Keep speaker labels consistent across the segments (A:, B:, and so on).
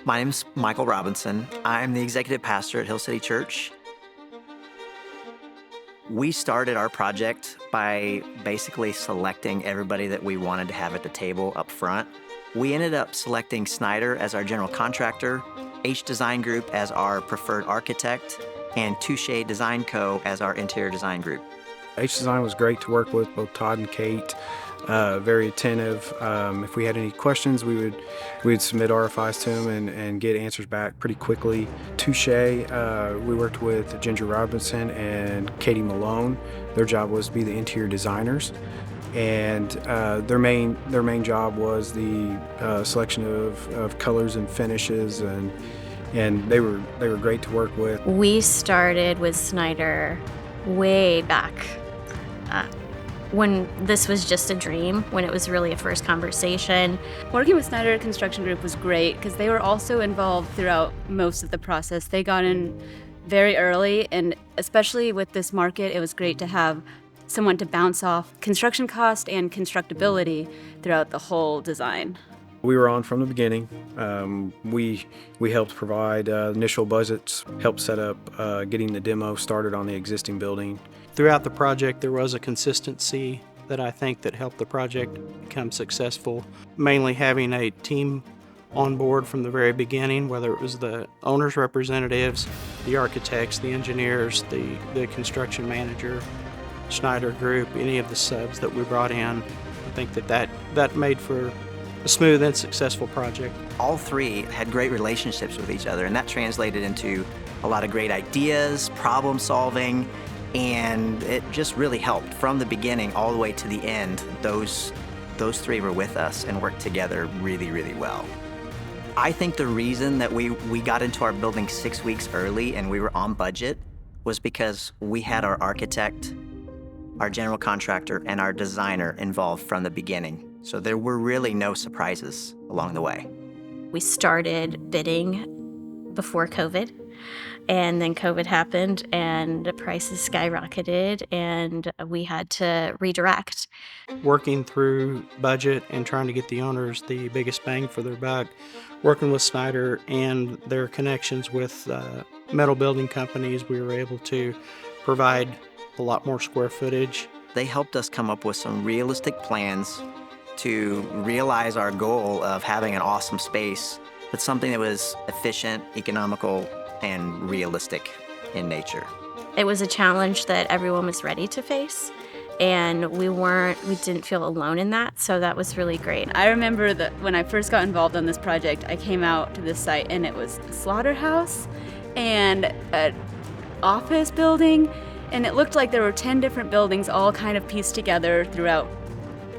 A: My name is Michael Robinson. I'm the executive pastor at Hill City Church. We started our project by basically selecting everybody that we wanted to have at the table up front. We ended up selecting Snyder as our general contractor, H Design Group as our preferred architect, and Touche Design Co. as our interior design group.
B: H Design was great to work with, both Todd and Kate. Very attentive. If we had any questions, we would submit RFIs to them and get answers back pretty quickly. Touche, we worked with Ginger Robinson and Katie Malone. Their job was to be the interior designers, and their main job was the selection of colors and finishes, and they were great to work with.
C: We started with Snyder way back when this was just a dream, when it was really a first conversation.
D: Working with Snyder Construction Group was great because they were also involved throughout most of the process. They got in very early, and especially with this market, it was great to have someone to bounce off construction cost and constructability throughout the whole design.
B: We were on from the beginning. We helped provide initial budgets, helped set up getting the demo started on the existing building.
E: Throughout the project, there was a consistency that I think that helped the project become successful. Mainly having a team on board from the very beginning, whether it was the owner's representatives, the architects, the engineers, the construction manager, Schneider Group, any of the subs that we brought in. I think that made for a smooth and successful project.
A: All three had great relationships with each other, and that translated into a lot of great ideas, problem solving, and it just really helped from the beginning all the way to the end. Those three were with us and worked together really, really well. I think the reason that we got into our building 6 weeks early and we were on budget was because we had our architect, our general contractor, and our designer involved from the beginning. So there were really no surprises along the way.
C: We started bidding before COVID, and then COVID happened and the prices skyrocketed and we had to redirect.
E: Working through budget and trying to get the owners the biggest bang for their buck, working with Snyder and their connections with metal building companies, we were able to provide a lot more square footage.
A: They helped us come up with some realistic plans to realize our goal of having an awesome space, but something that was efficient, economical, and realistic in nature.
C: It was a challenge that everyone was ready to face, and we didn't feel alone in that, so that was really great.
D: I remember that when I first got involved on this project, I came out to this site and it was a slaughterhouse and an office building, and it looked like there were 10 different buildings all kind of pieced together throughout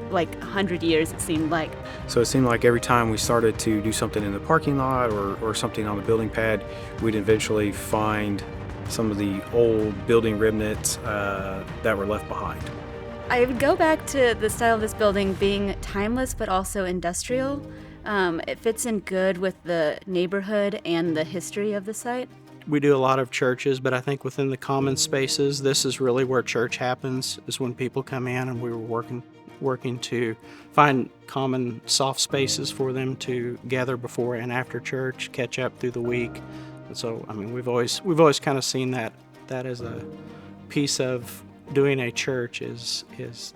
D: like 100 years, it seemed like.
B: So it seemed like every time we started to do something in the parking lot or something on the building pad, we'd eventually find some of the old building remnants that were left behind.
D: I would go back to the style of this building being timeless but also industrial. It fits in good with the neighborhood and the history of the site.
E: We do a lot of churches, but I think within the common spaces, this is really where church happens, is when people come in, and we were working to find common soft spaces for them to gather before and after church, catch up through the week. And so, I mean, we've always kind of seen that as a piece of doing a church is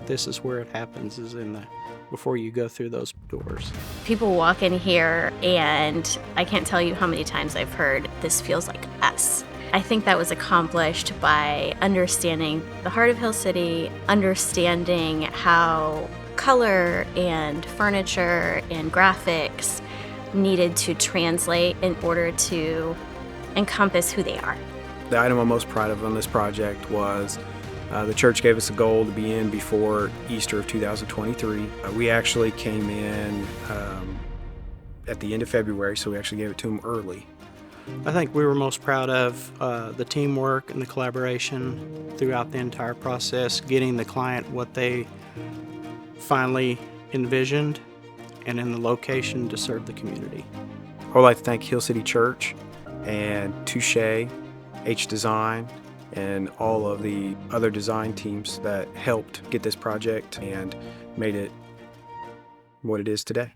E: this is where it happens, is before you go through those doors.
C: People walk in here and I can't tell you how many times I've heard, "This feels like us." I think that was accomplished by understanding the heart of Hill City, understanding how color and furniture and graphics needed to translate in order to encompass who they are.
B: The item I'm most proud of on this project was the church gave us a goal to be in before Easter of 2023. We actually came in at the end of February, so we actually gave it to them early.
E: I think we were most proud of the teamwork and the collaboration throughout the entire process, getting the client what they finally envisioned and in the location to serve the community.
B: I would like to thank Hill City Church and Touche, H Design, and all of the other design teams that helped get this project and made it what it is today.